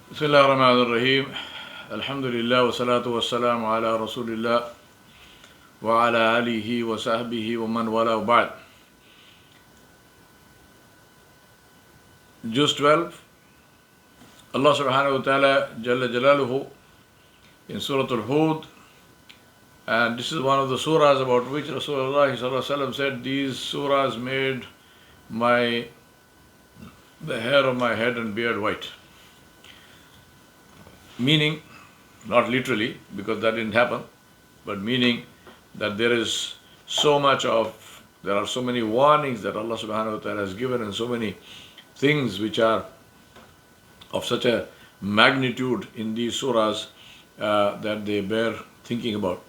Bismillah ar-Rahman ar-Rahim. Alhamdulillah wa salatu wa salam ala Rasulillah wa ala alihi wa sahbihi wa man wala wa ba'd. Juz 12, Allah subhanahu wa ta'ala Jalla Jalaluhu in Surah Al-Hud, and this is one of the surahs about which Rasulullah sallallahu alaihi wasallam said, these surahs made the hair of my head and beard white. Meaning, not literally, because that didn't happen, but meaning that there are so many warnings that Allah subhanahu wa ta'ala has given, and so many things which are of such a magnitude in these surahs that they bear thinking about.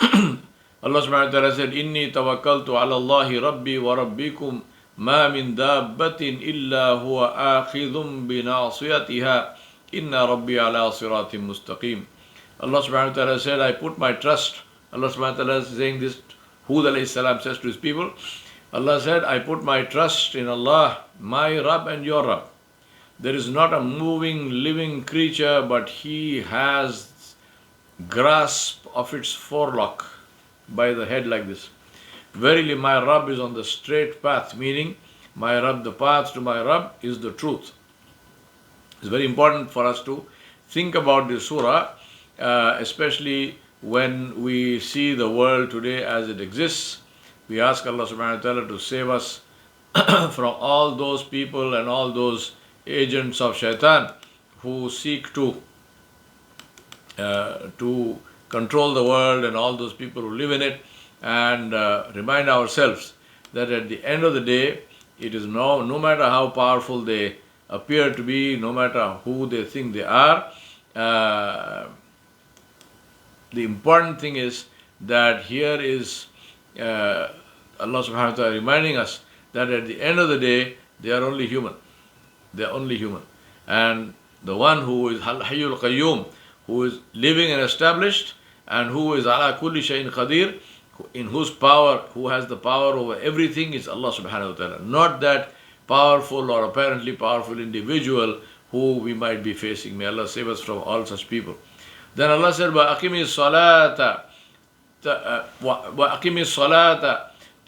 Allah subhanahu wa ta'ala said, Inni tawakkaltu ala Allahi Rabbi wa Rabbikum ma min dabbatin illa huwa akhidhum binasiyatiha inna Rabbi ala siratim mustaqim. Allah subhanahu wa ta'ala said, I put my trust. Allah subhanahu wa ta'ala is saying this, Hud alayhi salam says to his people, Allah said, I put my trust in Allah, my Rabb and your Rabb. There is not a moving, living creature, but He has grasp of its forelock by the head like this. Verily, my Rabb is on the straight path, meaning my Rabb, the path to my Rabb is the truth. It's very important for us to think about this surah, especially when we see the world today as it exists. We ask Allah subhanahu wa ta'ala to save us from all those people and all those agents of shaitan who seek to control the world and all those people who live in it, and remind ourselves that at the end of the day, it is no matter how powerful they appear to be, no matter who they think they are, the important thing is that here is Allah subhanahu wa ta'ala reminding us that at the end of the day, they are only human. They are only human. And the one who is Hayyul Qayyum, who is living and established, and who is Ala Kulli Shay'in Qadir, in whose power, who has the power over everything, is Allah subhanahu wa ta'ala. Not that powerful or apparently powerful individual who we might be facing. May Allah save us from all such people. Then Allah said, وَأَقِمِ الصَّلَاةَ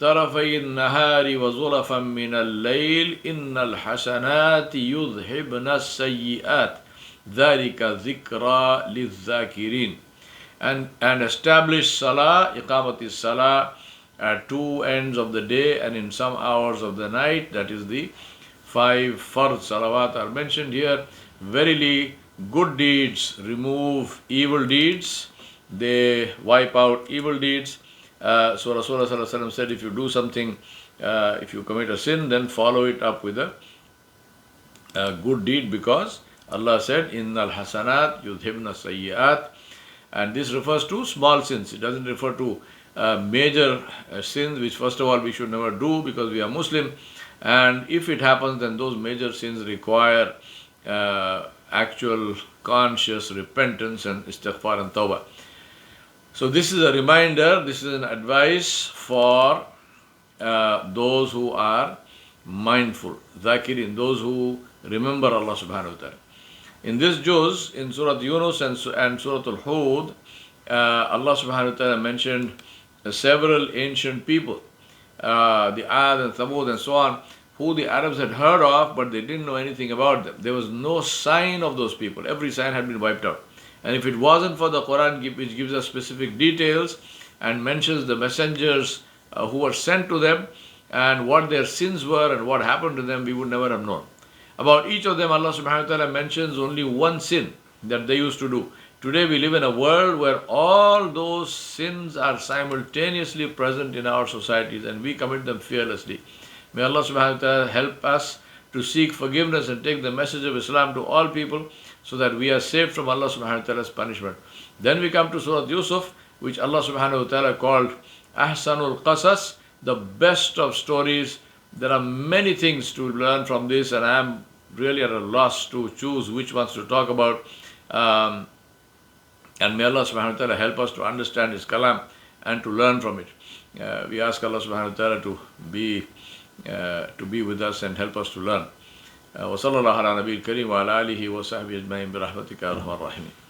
طَرَفَيِ النَّهَارِ وَزُلَفًا مِّنَ اللَّيْلِ إِنَّ الْحَسَنَاتِ يُذْهِبْنَ السَّيِّئَاتِ ذَلِكَ ذِكْرَى لِلذَّاكِرِينَ. And establish salah, iqamati salah, at two ends of the day and in some hours of the night. That is the 5 fard salawat are mentioned here. Verily, good deeds remove evil deeds. They wipe out evil deeds. So Rasulullah sallallahu alaihi wasallam said, if you do something, if you commit a sin, then follow it up with a good deed, because Allah said, Innal hasanat yudhibna sayyi'at. And this refers to small sins. It doesn't refer to major sins, which first of all we should never do because we are Muslim. And if it happens, then those major sins require actual conscious repentance and istighfar and tawbah. So this is a reminder, this is an advice for those who are mindful, zakirin, those who remember Allah subhanahu wa ta'ala. In this juz, in Surah Yunus and Surah Al-Hud, Allah subhanahu wa ta'ala mentioned several ancient people, the Ad and Thamud and so on, who the Arabs had heard of, but they didn't know anything about them. There was no sign of those people. Every sign had been wiped out. And if it wasn't for the Quran, which gives us specific details and mentions the messengers who were sent to them and what their sins were and what happened to them, we would never have known. About each of them, Allah subhanahu wa ta'ala mentions only one sin that they used to do. Today we live in a world where all those sins are simultaneously present in our societies, and we commit them fearlessly. May Allah subhanahu wa ta'ala help us to seek forgiveness and take the message of Islam to all people, so that we are saved from Allah subhanahu wa ta'ala's punishment. Then we come to Surah Yusuf, which Allah subhanahu wa ta'ala called Ahsanul Qasas, the best of stories. There are many things to learn from this, and I am really at a loss to choose which ones to talk about. And may Allah subhanahu wa ta'ala help us to understand His kalam and to learn from it. We ask Allah subhanahu wa ta'ala to be with us and help us to learn. وصلى الله على نبي الكريم وعلى آله وصحبه أجمعين برحمتك يا أرحم الراحمين.